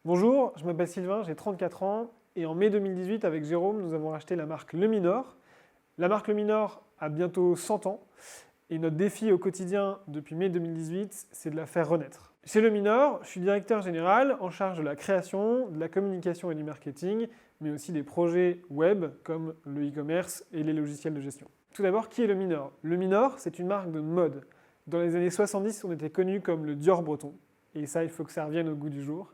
Bonjour, je m'appelle Sylvain, j'ai 34 ans et en mai 2018, avec Jérôme, nous avons acheté la marque Luminor. La marque Luminor a bientôt 100 ans et notre défi au quotidien depuis mai 2018, c'est de la faire renaître. Chez Luminor, je suis directeur général en charge de la création, de la communication et du marketing, mais aussi des projets web comme le e-commerce et les logiciels de gestion. Tout d'abord, qui est Luminor? Luminor, c'est une marque de mode. Dans les années 70, on était connu comme le Dior breton. Et ça, il faut que ça revienne au goût du jour.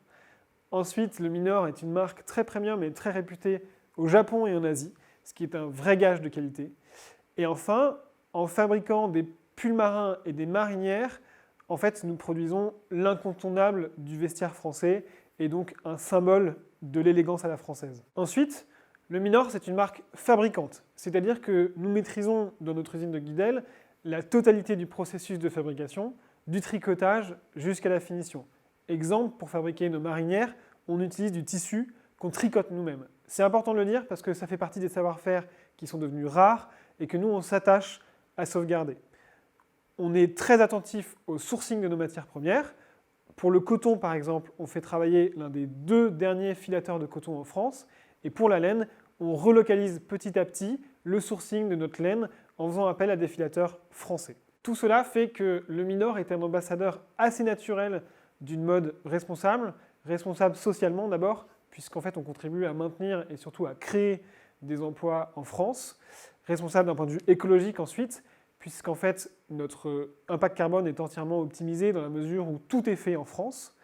Ensuite, Luminor est une marque très premium et très réputée au Japon et en Asie, ce qui est un vrai gage de qualité. Et enfin, en fabriquant des pulls marins et des marinières, en fait, nous produisons l'incontournable du vestiaire français et donc un symbole de l'élégance à la française. Ensuite, Luminor, c'est une marque fabricante, c'est-à-dire que nous maîtrisons dans notre usine de Guidel la totalité du processus de fabrication, du tricotage jusqu'à la finition. Exemple, pour fabriquer nos marinières, on utilise du tissu qu'on tricote nous-mêmes. C'est important de le dire parce que ça fait partie des savoir-faire qui sont devenus rares et que nous, on s'attache à sauvegarder. On est très attentif au sourcing de nos matières premières. Pour le coton, par exemple, on fait travailler l'un des 2 derniers filateurs de coton en France. Et pour la laine, on relocalise petit à petit le sourcing de notre laine en faisant appel à des filateurs français. Tout cela fait que Luminor est un ambassadeur assez naturel d'une mode responsable socialement d'abord, puisqu'en fait on contribue à maintenir et surtout à créer des emplois en France, responsable d'un point de vue écologique ensuite, puisqu'en fait notre impact carbone est entièrement optimisé dans la mesure où tout est fait en France,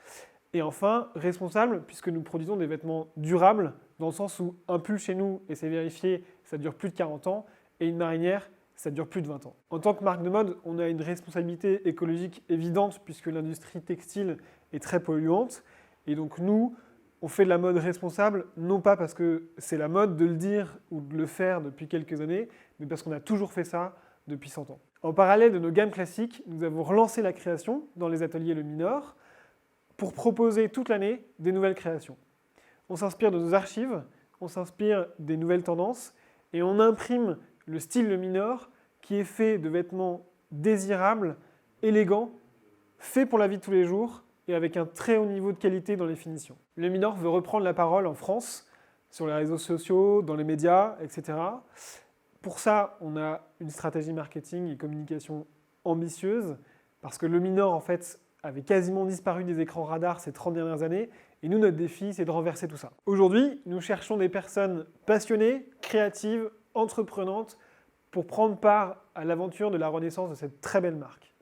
et enfin responsable puisque nous produisons des vêtements durables, dans le sens où un pull chez nous, et c'est vérifié, ça dure plus de 40 ans, et une marinière, ça dure plus de 20 ans. En tant que marque de mode, on a une responsabilité écologique évidente puisque l'industrie textile est très polluante. Et donc nous, on fait de la mode responsable, non pas parce que c'est la mode de le dire ou de le faire depuis quelques années, mais parce qu'on a toujours fait ça depuis 100 ans. En parallèle de nos gammes classiques, nous avons relancé la création dans les ateliers Luminor pour proposer toute l'année des nouvelles créations. On s'inspire de nos archives, on s'inspire des nouvelles tendances et on imprime le style Luminor qui est fait de vêtements désirables, élégants, faits pour la vie de tous les jours et avec un très haut niveau de qualité dans les finitions. Luminor veut reprendre la parole en France, sur les réseaux sociaux, dans les médias, etc. Pour ça, on a une stratégie marketing et communication ambitieuse, parce que Luminor, en fait, avait quasiment disparu des écrans radars ces 30 dernières années, et nous, notre défi, c'est de renverser tout ça. Aujourd'hui, nous cherchons des personnes passionnées, créatives, entreprenantes, pour prendre part à l'aventure de la renaissance de cette très belle marque.